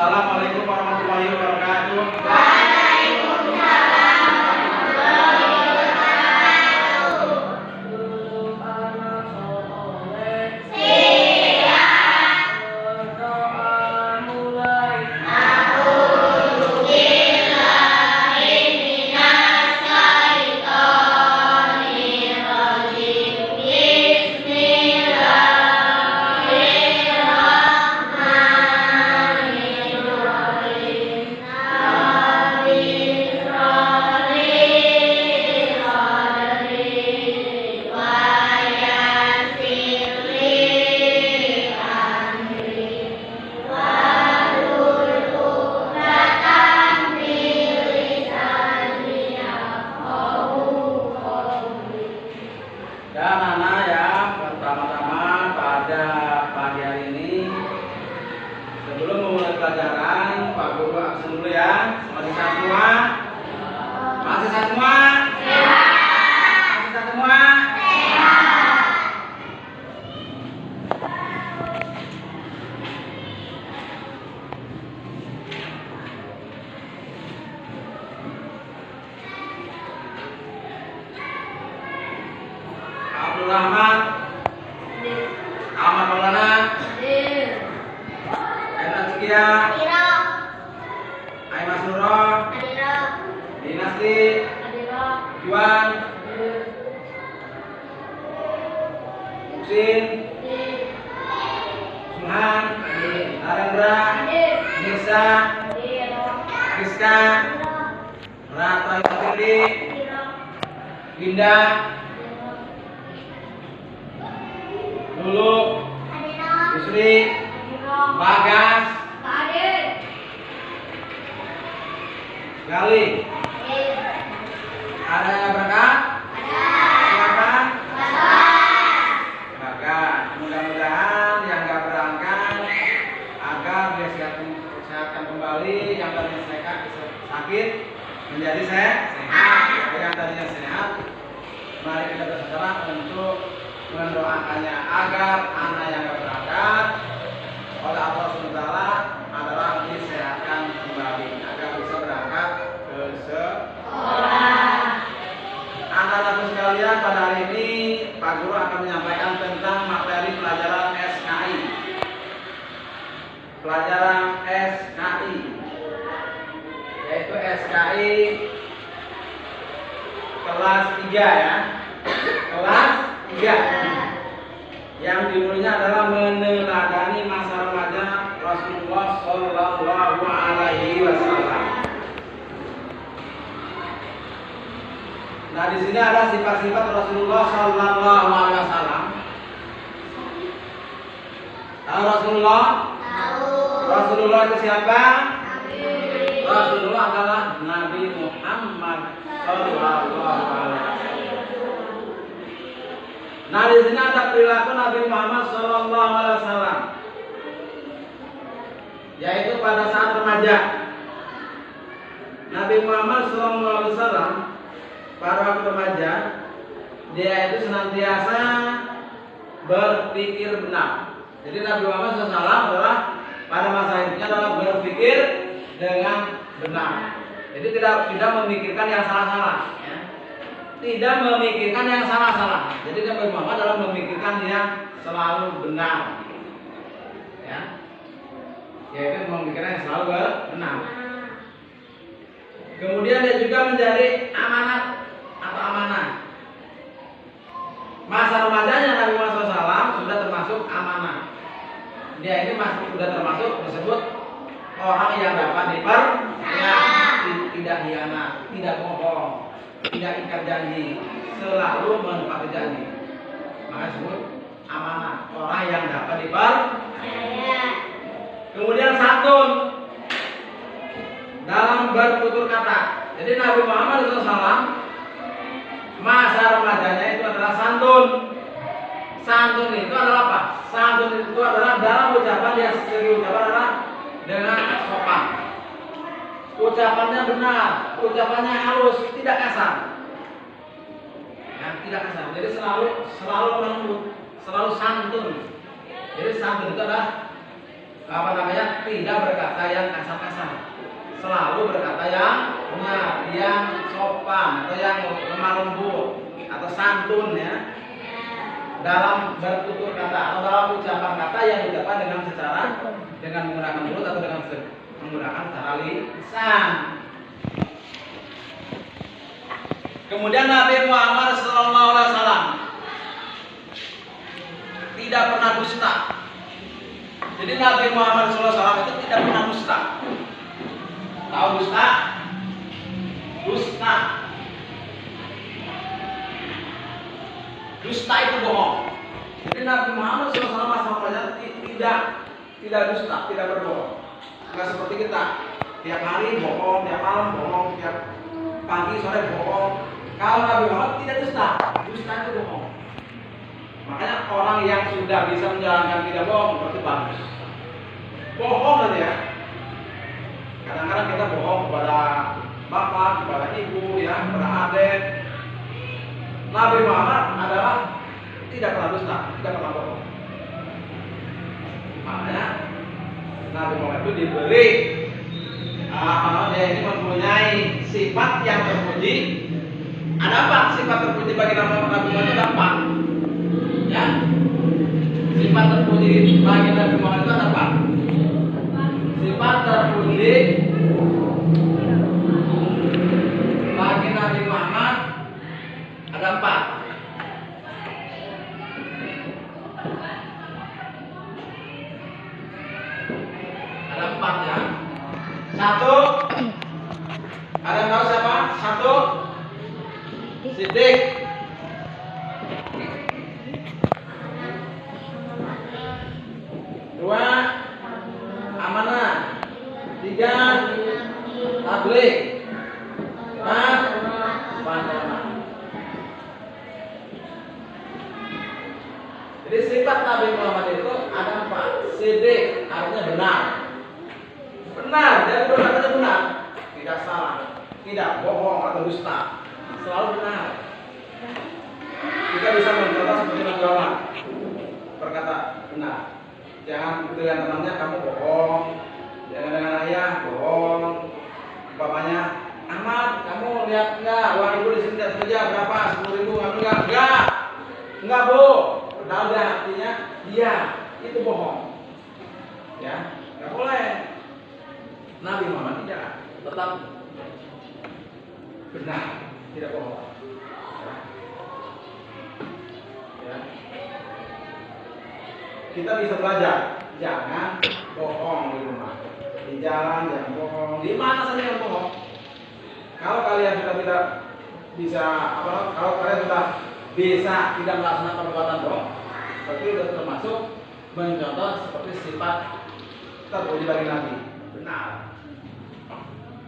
Assalamualaikum warahmatullahi wabarakatuh. Dan anak ya, pertama-tama pada pagi hari ini sebelum memulai pelajaran, Pak Guru absen dulu ya. Masih sehat semua? Masih sehat semua? Masih sehat semua? Abdul Rahman, Ahmad Maulana, Aina Sekia, Aimas Nuro, Dinasti, Juan, Muksin, Suhan, Narendra, Nisa, Rizka, Rata Yusri, Linda, Lulu, Yusri, Bagas, Gali. Ada yang berangkat? Silakan. Bagas. Mudah-mudahan yang nggak berangkat agar dia sehatkan kembali, yang tadinya sakit menjadi sehat. Yang tadinya sehat, mari kita bersama untuk mendoakannya agar anak yang nggak berangkat oleh Allah SWT adalah disehatkan kembali agar bisa berangkat ke sekolah. Anak-anakku sekalian, pada hari ini Pak Guru akan menyampaikan tentang materi pelajaran SKI. Pelajaran SKI yaitu SKI kelas 3 ya. Kelas 3 yang judulnya adalah meneladani masa remaja Rasulullah Shallallahu Alaihi Wasallam. Nah, di sini ada sifat-sifat Rasulullah Shallallahu Alaihi Wasallam. Tahu Rasulullah? Tahu. Rasulullah itu siapa? Rasulullah adalah Nabi Muhammad Shallallahu Alaihi Wasallam. Nah, di sini ada perilaku Nabi Muhammad Shallallahu Alaihi Wasallam, yaitu pada saat remaja. Nabi Muhammad Shallallahu Alaihi Wasallam pada waktu remaja, dia itu senantiasa berpikir benar. Jadi Nabi Muhammad SAW adalah pada masa hidupnya adalah berpikir dengan benar. Jadi tidak memikirkan yang salah-salah. Ya. Tidak memikirkan yang salah-salah. Jadi Nabi Muhammad adalah memikirkan yang selalu benar. Ya. Yaitu memikirkan yang selalu benar. Kemudian dia juga menjadi amanat atau amanah. Masa remajanya Nabi Muhammad SAW sudah termasuk amanah. Dia ini sudah termasuk disebut orang yang dapat dipercaya, tidak hianat, tidak bohong, tidak ikat janji, selalu menepati janji. Maka disebut amanah, orang yang dapat dipercaya. Kemudian santun dalam bertutur kata. Jadi Nabi Muhammad SAW masa remajanya itu adalah santun. Santun itu adalah apa? Santun itu adalah dalam ucapan yang segi ucapan adalah dengan sopan. Ucapannya benar, ucapannya halus, tidak kasar. Ya, tidak kasar. Jadi selalu lembut, selalu santun. Jadi santun itu adalah tidak berkata yang kasar-kasar, selalu berkata yang benar, yang sopan atau yang lemah lembut atau santun ya, dalam bertutur kata atau dalam ucapan kata yang diucapkan dengan menggunakan mulut atau dengan menggunakan cara lisan. Kemudian Nabi Muhammad SAW tidak pernah dusta. Jadi Nabi Muhammad SAW itu tidak pernah dusta. Tahu dusta? Dusta. Dusta itu bohong. Jadi Nabi Muhammad SAW masa tidak dusta, tidak berbohong. Nggak seperti kita. Tiap hari bohong, tiap malam bohong, tiap pagi sore bohong. Kalau Nabi Muhammad tidak dusta, dusta itu bohong. Makanya orang yang sudah bisa menjalankan tidak bohong berarti bagus. Bohong aja ya. Kadang-kadang kita bohong kepada bapak, kepada ibu, ya, kepada adik. Nabi Muhammad adalah tidak pernah dusta, tidak pernah bohong. Makanya Nabi Muhammad itu diberi ini mempunyai sifat yang terpuji. Ada apa sifat terpuji bagi Nabi Muhammad itu? Ada apa? Ya, sifat terpuji bagi Nabi Muhammad itu ada apa? Sifat terpuji bagi Nabi Muhammad ada 4. Ada 4 ya. 1, ada yang tahu siapa? 1, Siddiq. 2, amanah. 3, tabligh. 4, pandangan. Jadi sifat Nabi Muhammad itu ada 4. Siddiq artinya benar. Benar, jadi berkata benar, tidak salah, tidak bohong atau dusta, selalu benar. Kita bisa mencontoh seperti Nabi Muhammad berkata benar. Jangan dengan temannya kamu bohong, jangan dengan ayah bohong. Bapaknya, Ahmad, kamu lihat enggak uang ibu di sini kerja berapa? 10.000 enggak bu. Padahal dia artinya iya, itu bohong. Ya, enggak boleh. Nabi Muhammad tidak, tetap benar, tidak bohong. Ya. Kita bisa belajar, jangan bohong di rumah, di jalan jangan bohong, di mana saja jangan bohong. Kalau kalian sudah tidak bisa, kalau kalian sudah bisa tidak melaksanakan perbuatan bohong, berarti sudah termasuk mencontoh seperti sifat terpuji bagi Nabi, benar.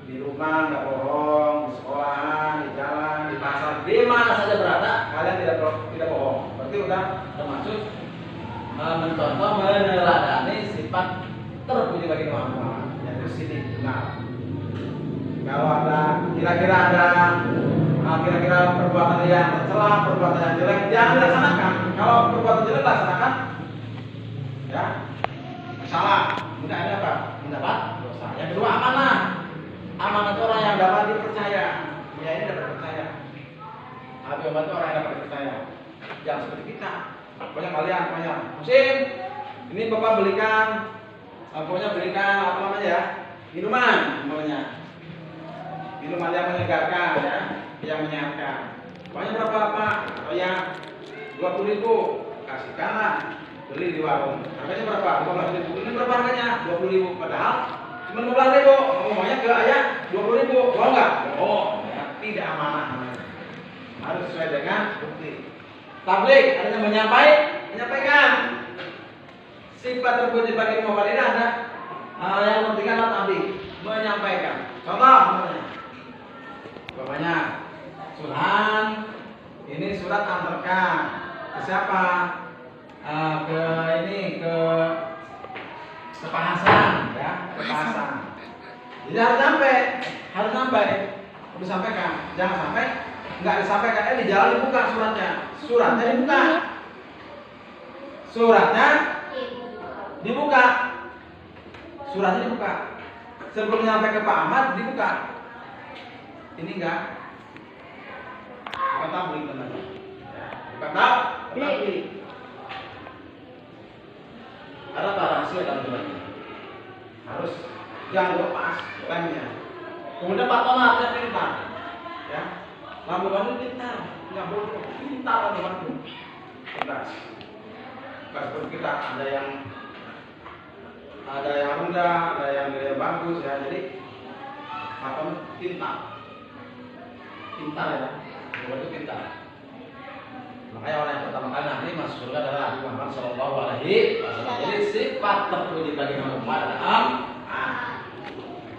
Di rumah nggak bohong, di sekolahan, di jalan, di pasar, di mana saja berada, kalian tidak bohong. Berarti udah termasuk mencontoh, meneladani sifat terpuji bagi Muhammad, yaitu Siddiq, benar. Kalau ada kira-kira perbuatan yang tercela, perbuatan yang jelek, jangan dilaksanakan. Kalau perbuatan jelek laksanakan, ya salah, tidak ada apa? Mendapat dosa. Yang kedua amanah. Amanah itu orang yang dapat dipercaya. Ya ini dapat dipercaya. Nabi Muhammad itu orang yang dapat dipercaya. Jangan seperti kita. Pokoknya kalian, Musim, ini bapak belikan apa namanya ya? Minuman, namanya. Minuman yang menyegarkan ya, yang menyehatkan. Pokoknya berapa Pak? Oh ya, 20.000. Kasihkanlah. Beli di warung. Harganya berapa? 15.000. Ini berapa harganya? 20.000. Padahal cuma 15.000. Ngomongnya ke ayah 20.000. Mau nggak? Oh, ya, tidak amanah namanya. Harus sesuai dengan bukti. Tabligh artinya menyampaikan. Sifat terpuji bagi Muhammad ini ada yang penting adalah tabligh, menyampaikan. Contoh namanya. Bapaknya Surhan, ini surat antarkan ke siapa? Ke Pak Hasan, ya, ke Pak Hasan. Jadi harus sampai, disampaikan. Jangan sampai nggak disampaikan, di jalan dibuka suratnya dibuka. Suratnya dibuka. Sebelum nyampe ke Pak Ahmad dibuka. Ini enggak. Bukan tablik teman. Bukan tablik. Ada rahasia dalam suratnya. Harus jangan lepas lemnya. Kemudian Pak Ahmad dia pintar. Ya. Lampu bantu pintar, nggak bodoh, pintar lampu bantu. Cerdas. Seperti kita ada yang rendah, ada yang nilai bagus ya. Jadi Pak Ahmad pintar. Pintar ya, itu pintar. Makanya orang yang pertama kali nanti masuk surga adalah Nabi Muhammad Shallallahu Alaihi Wasallam. Jadi sifat terpuji bagi Nabi Muhammad adalah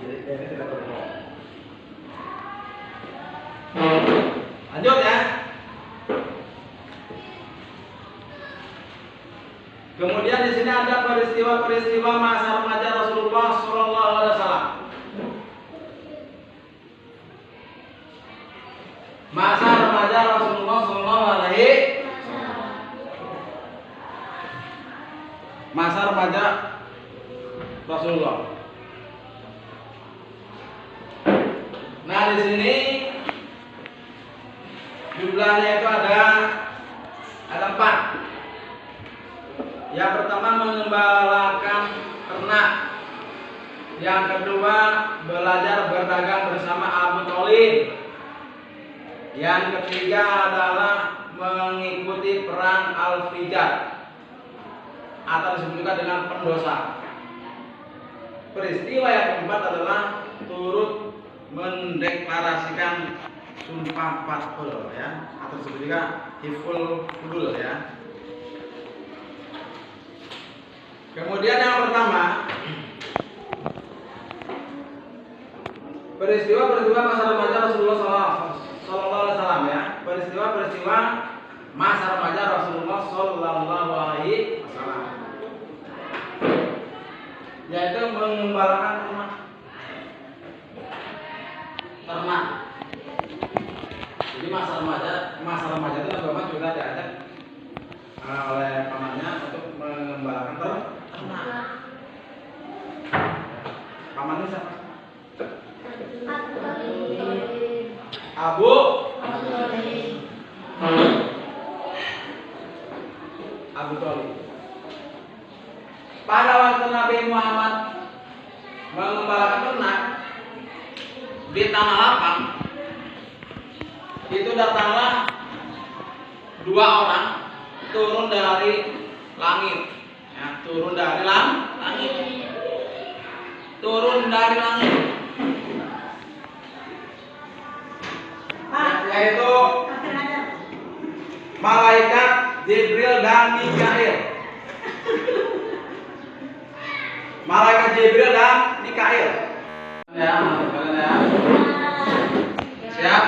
jadi tidak berbohong. Lanjut ya. Kemudian di sini ada peristiwa-peristiwa masa remaja Rasulullah Shallallahu Alaihi Wasallam. Masa remaja Rasulullah Shallallahu Alaihi Masa remaja Rasulullah. Nah di sini jumlahnya itu ada 4. Yang pertama mengembalakan ternak. Yang kedua belajar berdagang bersama Abu Thalib. Yang ketiga adalah mengikuti perang Al-Fijar atau disebut juga dengan pendosa. Peristiwa yang keempat adalah turut mendeklarasikan sumpah fathul ya, atau disebut juga hiful fudul ya. Kemudian yang pertama peristiwa masa remaja Rasulullah Sallallahu Alaihi Wasallam ya, peristiwa masa remaja Rasulullah Sallallahu Alaihi Wasallam, yaitu mengembalakan ternak. Jadi masa remaja itu Nabi Muhammad juga diajak oleh pamannya untuk mengembalakan ternak. Pamannya siapa? Abu Thalib. Pada waktu Nabi Muhammad mengembalakan ternak di tanah lapang, itu datanglah 2 orang turun dari langit, ya, turun dari langit, yaitu malaikat Jibril dan Mikail. Malaikat Jibril dan Mikail. Ya, ya. Siap?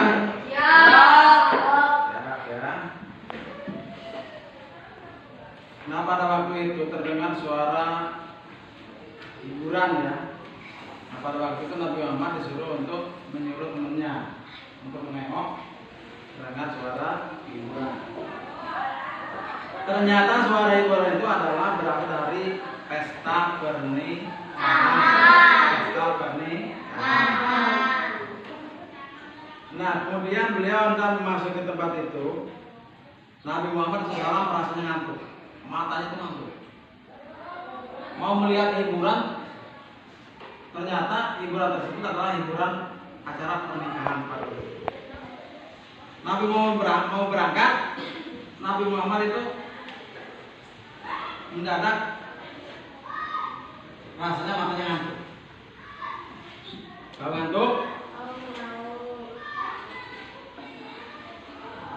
Ya. Nah pada waktu itu terdengar suara hiburan ya. Nah pada waktu itu Nabi Muhammad disuruh untuk menyuruh temannya untuk menengok terdengar suara hiburan. Ternyata suara hiburan itu adalah berasal dari pesta pernikahan. Nah kemudian beliau hendak memasuki tempat itu. Nabi Muhammad SAW merasa ngantuk, matanya itu ngantuk. Mau melihat hiburan, ternyata hiburan tersebut adalah hiburan acara pernikahan pada waktu itu. Nabi mau berangkat, Nabi Muhammad itu mendadak rasanya matanya ngantuk. Kalau ngantuk,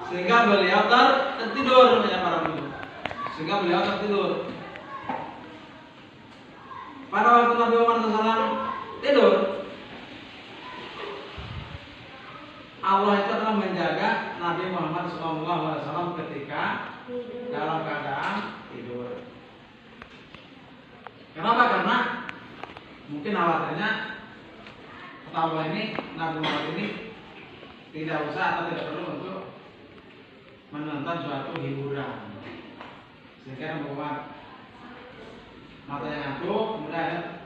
sehingga beliau tertidur, namanya para guru. Sehingga beliau tertidur. Pada waktu Nabi Muhammad SAW tidur, Allah itu adalah menjaga Nabi Muhammad SAW ketika dalam keadaan tidur. Kenapa? Karena mungkin khawatirnya ketawa ini Nabi Muhammad ini tidak usah atau tidak perlu untuk menonton suatu hiburan, sehingga membuat matanya ngantuk, kemudian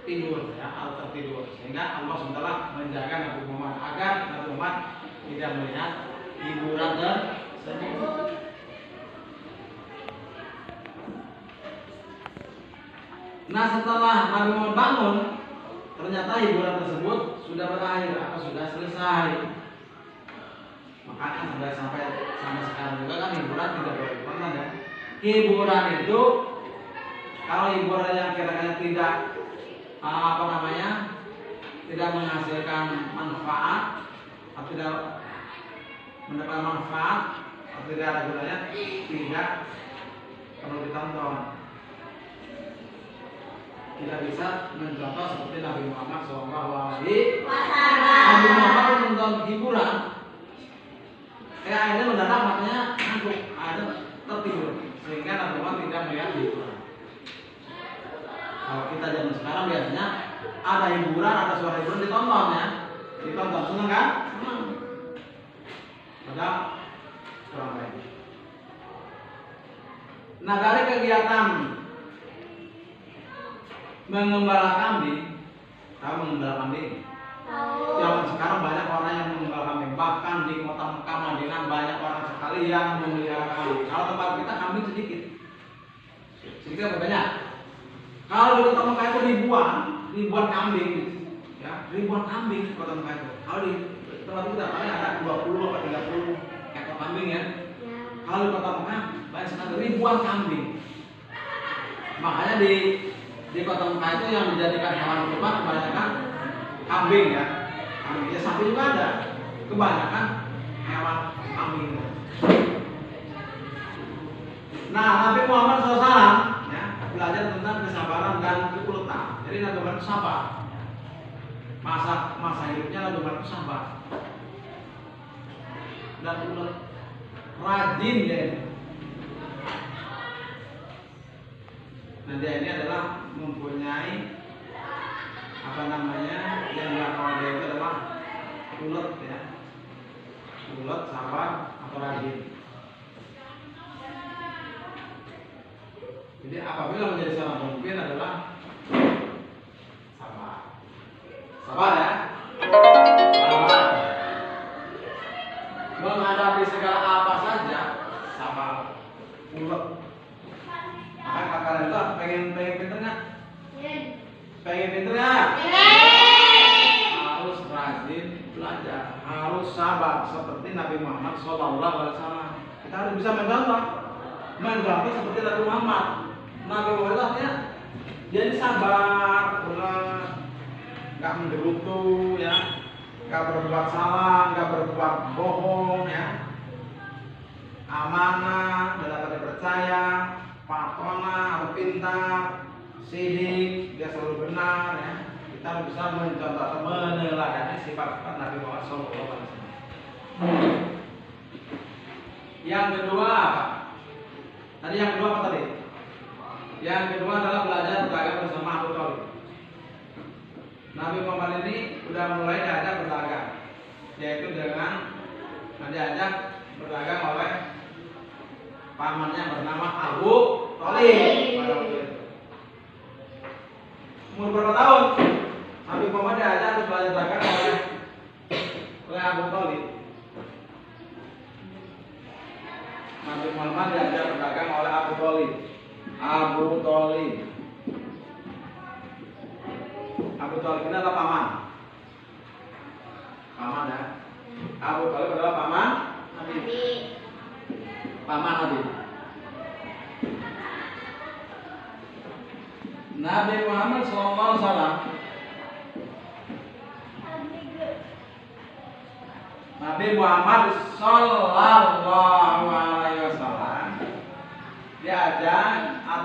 tidur ya, atau tertidur, sehingga Allah SWT menjaga Nabi Muhammad agar Nabi Muhammad tidak melihat hiburan tersebut. Nah, setelah Nabi Muhammad bangun, ternyata hiburan tersebut sudah berakhir atau sudah selesai. Makanya sampai sekarang juga kan hiburan tidak boleh ditonton ya. Hiburan itu kalau hiburan yang kira-kira tidak tidak menghasilkan manfaat atau tidak mendapat manfaat atau tidak ada gunanya, tidak perlu ditonton. Tidak bisa mencontoh seperti Nabi Muhammad SAW. Nabi Muhammad menonton hiburan, akhirnya mendadak matanya ngantuk, akhirnya tertidur, sehingga Nabi Muhammad tidak melihat hiburan. Kalau kita zaman sekarang biasanya ada hiburan, ada suara hiburan ditonton ya, ditonton, seneng kan? Seneng. Padahal kurang baik. Nah, dari kegiatan mengembala kambing, tahu mengembala kambing? Zaman sekarang banyak orang yang mengembala kambing, bahkan di kota Mekah Madinah banyak orang sekali yang memelihara kambing. Kalau tempat kita kambing sedikit apa banyak? Kalau di kota Mekah itu ribuan kambing, ya, ribuan kambing di kota Mekah itu. Kalau di tempat kita paling ada 20 atau 30 ekor kambing ya. Kalau di kota Mekah banyak sekali ribuan kambing. Makanya di kota Mekah itu yang dijadikan hewan kurban kebanyakan kambing ya. Kambing ya, sapi juga ada. Kebanyakan hewan kambing. Nah, Nabi Muhammad SAW ya, belajar tentang kesabaran dan kekuatan. Jadi Nabi Muhammad itu sabar. Masa hidupnya Nabi Muhammad itu sabar. Dan ulet, rajin dia. Nah, dia ini adalah mempunyai yang dilakukan dia itu adalah ulet ya, ulet, sabar atau rajin. Jadi apabila menjadi seorang pemimpin adalah sabar ya, sabar menghadapi segala apa saja, sabar, ulet. Maka kalian itu pengen pinter nggak? Pengen pinter nggak? Harus rajin belajar, harus sabar seperti Nabi Muhammad SAW. Kita harus bisa mencontoh seperti Nabi Muhammad. Nabi Muhammad itu artinya dia sabar, nggak menggerutu ya, nggak berbuat salah, nggak berbuat bohong ya, amanah, dapat dipercaya, patona atau pintar, sidik, dia selalu benar ya. Kita harus bisa mencontoh atau meneladani sifat-sifat Nabi Muhammad SAW. Yang kedua apa? Tadi yang kedua apa tadi? Yang kedua adalah belajar berdagang bersama Abu Thalib. Nabi Muhammad ini sudah mulai diajak berdagang, yaitu dengan diajak berdagang oleh pamannya bernama Abu Thalib. Umur berapa tahun? Nabi Muhammad diajak belajar dagang oleh Abu Thalib. Nabi Muhammad diajak berdagang oleh Abu Thalib. Abu Thalib ini adalah paman ya. Abu Thalib adalah paman Nabi. Nabi Muhammad SAW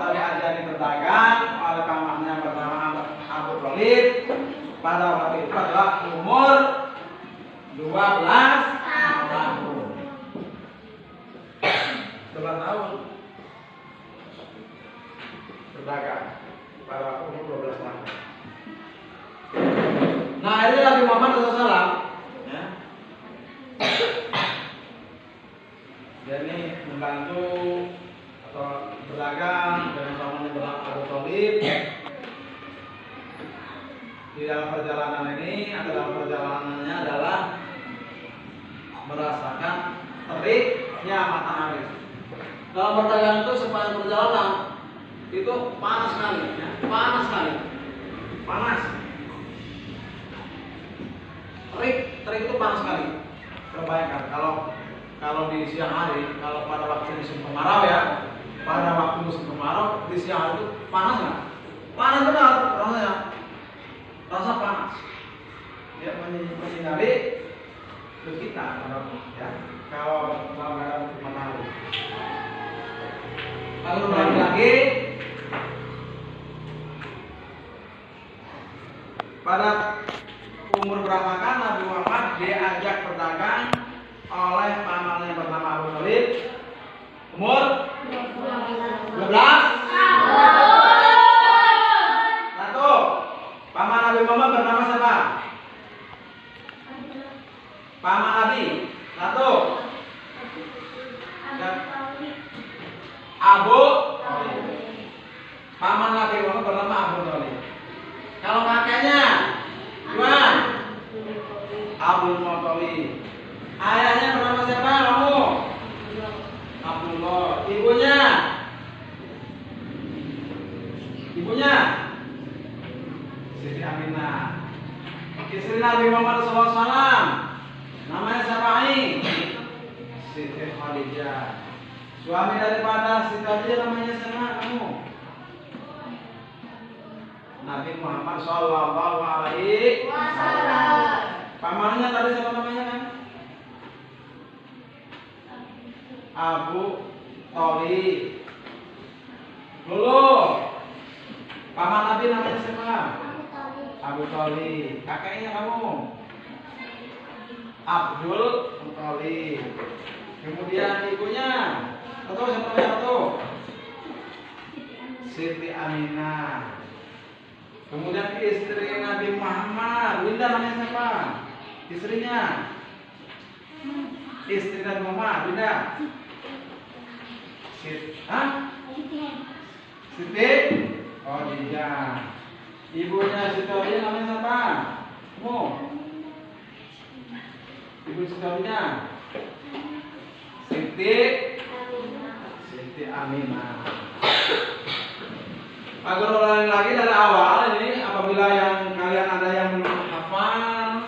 diajari berdagang oleh pamannya bernama Abu Thalib. Pada waktu itu adalah umur 12 tahun. 12 tahun berdagang pada waktu umur 12 tahun. Nah, ini Nabi Muhammad SAW ya. Dia ini membantu atau berdagang dengan pamannya bernama Abu Thalib. perjalanan ini adalah perjalanannya adalah merasakan teriknya matahari. Dalam perjalanan itu sepanjang perjalanan itu panas sekali, ya. Panas sekali, panas. Terik itu panas sekali. Bayangkan kalau di siang hari, kalau pada waktu musim kemarau ya, pada waktu musim kemarau di siang hari itu panas nggak? Panas benar rasanya, rasa panas. Ya menyinari tubuh kita, ya. Kalau dalam matahari. Lalu balik lagi pada umur berapa kan Nabi Muhammad diajak berdagang oleh pamannya yang bernama Abu Thalib? Umur 12. Satu. Paman Nabi Muhammad bernama siapa? Paman Nabi. Satu. Abu Thalib. Paman Nabi Muhammad bernama Abu Thalib. Kalau kakeknya Iwan Abdul Muthalib. Ayahnya bernama siapa kamu? Abdullah. Ibunya Siti Aminah. Istri Nabi Muhammad SAW namanya siapa? Siti Khadijah. Suami daripada Siti Khadijah namanya siapa kamu? Nabi Muhammad Sallallahu Alaihi Wasallam. Pamannya tadi siapa namanya kan? Abu Thalib. Dulu paman Nabi namanya siapa? Abu Thalib. Kakeknya kamu? Abdul Muthalib. Kemudian ibunya atau siapa namanya tuh? Siti Aminah. Kemudian istri Nabi Muhammad, Winda namanya siapa? Istrinya? Istri Nabi Muhammad, Winda? Siti Khadijah. Ibunya Siti Khadijah namanya siapa? Kamu? Ibu Siti Khadijah? Siti Aminah. Agar ulangi lagi dari awal ini, apabila yang kalian ada yang belum hafal,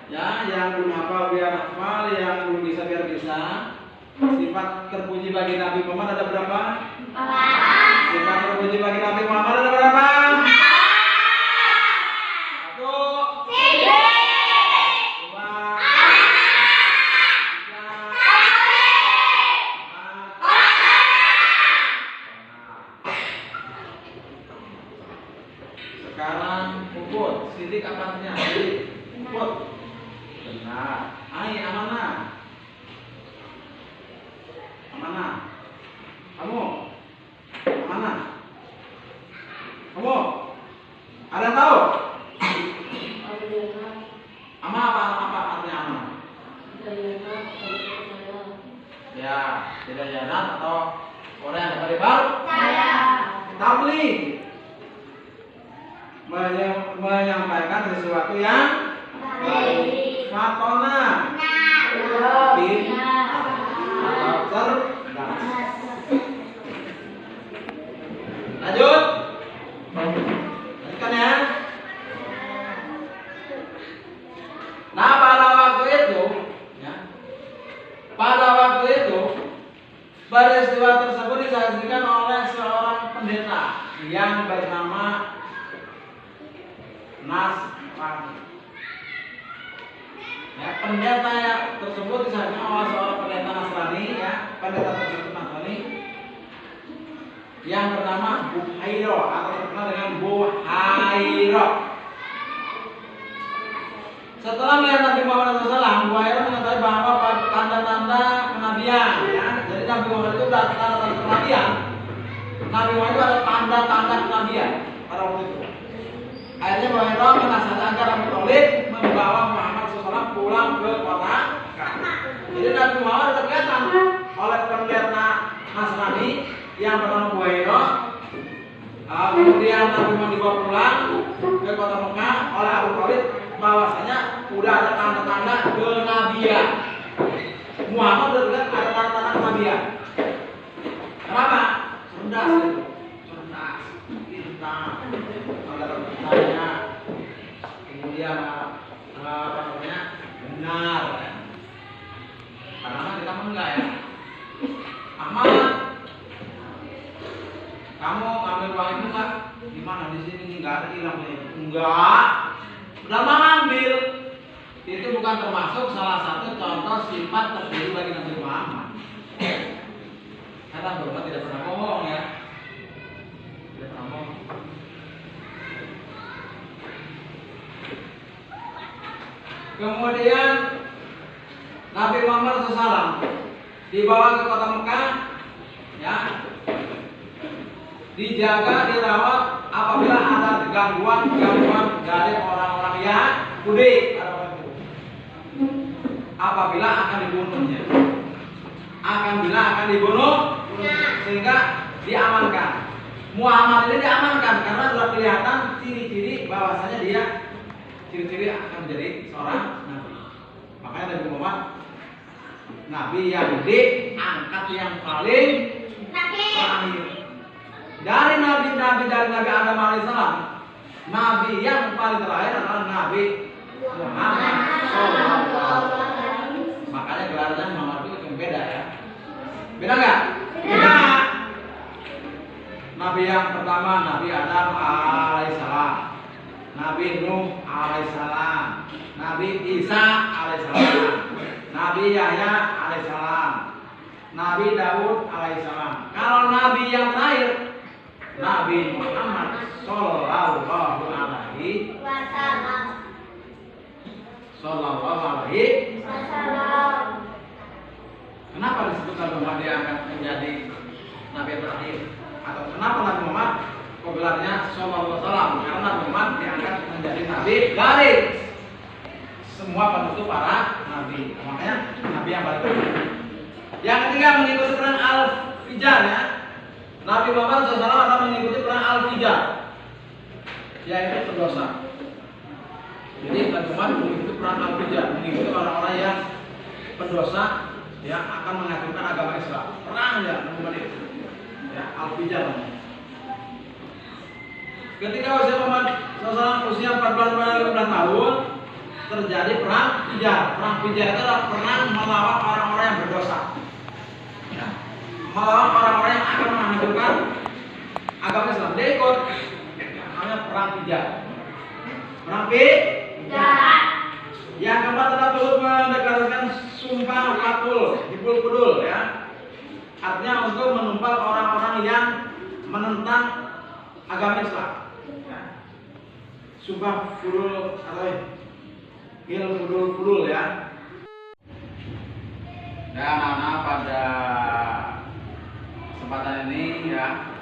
ya, yang belum hafal biar hafal, yang belum bisa biar bisa. Sifat terpuji bagi Nabi Muhammad ada berapa? 4. Sifat terpuji bagi Nabi Muhammad ada berapa? 1, 2, 3, 4. Sekarang Puput, sidik apanya? Puput. Benar. Amanah. Amanah. Kamu? Amanah. Kamu? Ada tahu? Apa artinya amanah? Ya, tidak jangan atau orang yang dapat dibar? Tabligh. Menyampaikan sesuatu yang baik. Fatona bin atau cerdas. Lanjut. Lanjutkan ya. Nah, pada waktu itu, ya, peristiwa tersebut disaksikan oleh seorang pendeta yang bernama Nasrani. Ya, pendeta yang tersebut disaksikan oleh seorang pendeta Nasrani, ya, pendeta tersebut Nasrani yang bernama Buhairo atau terkenal dengan Buhairo. Setelah melihat Nabi Muhammad SAW, Buhairo mengetahui bahwa tanda-tanda kenabian, ya. Jadi Nabi Muhammad itu ada tanda-tanda kenabian. Nabi Muhammad itu ada tanda-tanda kenabian pada waktu itu. Akhirnya Buhairo menasihatkan agar Abu Thalib membawa Muhammad SAW pulang ke kota. Jadi Nabi Muhammad terkesan oleh pendeta Nasrani yang bernama Buhairo. Kemudian Nabi Muhammad dibawa pulang. ke kota Mekah oleh Abu Thalib bahwasanya udah ada tanda-tanda kenabian. Muhammad udah lihat ada tanda-tanda kenabian. Kenapa? Cerdas itu, cerdas, pintar, ada rencana, kemudian apa namanya benar. Karena kita enggak ya. Ahmad, kamu ngambil uang itu enggak? Gimana di sini enggak ada hilang nih? Enggak. Udah ngambil. Itu bukan termasuk salah satu contoh sifat tertentu bagi Nabi Muhammad. Kata Muhammad tidak pernah bohong ya. Tidak pernah bohong. Kemudian Nabi Muhammad SAW dibawa ke kota Mekah, ya, dijaga, dirawat apabila ada gangguan dari orang-orang Yahudi, apabila akan dibunuhnya, akan dibunuh, sehingga diamankan. Muhammad ini diamankan karena sudah kelihatan ciri-ciri bahwasanya dia ciri-ciri akan menjadi seorang nabi. Makanya Nabi Muhammad nabi yang diangkat yang paling terakhir. Dari nabi Adam alaihissalam, nabi yang paling terakhir adalah Nabi Muhammad SAW. Makanya gelarnya Muhammad itu beda ya. Beda nggak? Beda. Nabi yang pertama Nabi Adam alaihissalam, Nabi Nuh alaihissalam, Nabi Isa alaihissalam, Nabi Yahya alaihissalam, Nabi Daud alaihissalam. Kalau Nabi yang terakhir Nabi Muhammad Sallallahu Alaihi Wasallam. Kenapa disebut Nabi Muhammad diangkat menjadi Nabi terakhir? Atau kenapa Nabi Muhammad kok gelarnya Sallallahu Alaihi Wasallam? Karena Nabi Muhammad diangkat menjadi Nabi dari semua penutup para Nabi. Makanya Nabi yang paling terakhir. Yang ketiga mengikuti perang Al-Fijar ya. Nabi Muhammad SAW akan mengikuti perang Al-Fijar, yaitu pendosa. Jadi Nabi Muhammad mengikuti perang Al-Fijar, mengikuti orang-orang yang pendosa yang akan menghancurkan agama Islam. Perang ya Nabi Muhammad itu. Ya, Al-Fijar. Ketika usia Muhammad SAW usia 14 tahun, terjadi perang Fijar. Perang Fijar itu adalah perang melawan orang-orang yang berdosa. Ya. Melawan orang-orang yang akan menghancurkan agama Islam. Dia ikut namanya perang Fijar. Perang Fijar. Yang keempat adalah turut mendeklarasikan sumpah fatul, hibul kudul ya. Artinya untuk menumpang orang-orang yang menentang agama Islam. Ya. Sumpah kudul atau hil kudul ya. Dan anak-anak pada kesempatan ini ya,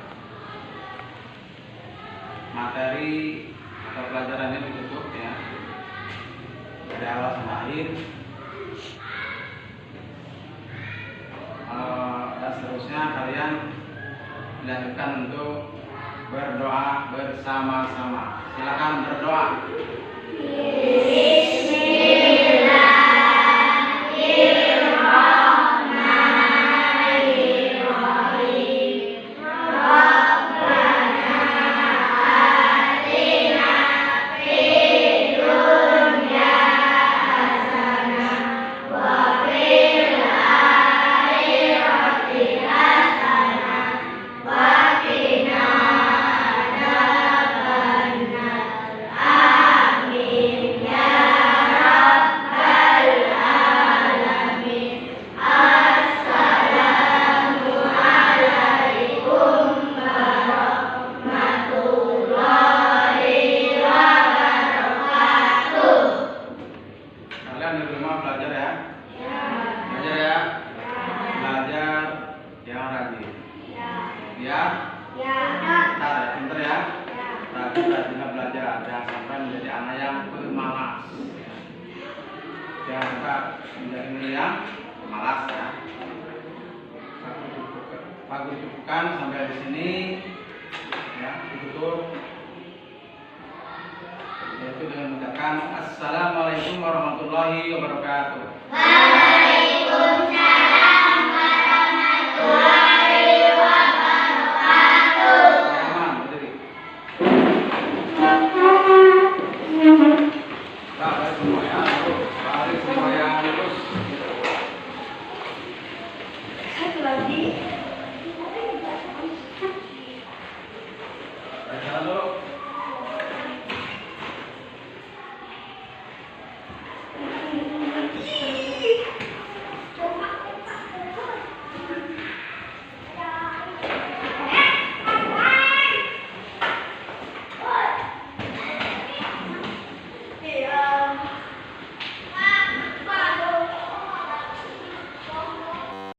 materi atau pelajaran ini ditutup ya, dari awal sampai akhir. Dan seterusnya kalian dilanjutkan untuk berdoa bersama-sama. Silakan berdoa. Aku cukupkan sampai di sini ya, ditutup. tutup dengan mengucapkan Assalamualaikum warahmatullahi wabarakatuh. Waalaikumsalam warahmatullahi wabarakatuh. Aman, berdiri. Balik semua ya, lurus. Balik semua yang lurus. Satu lagi. Jalan dulu.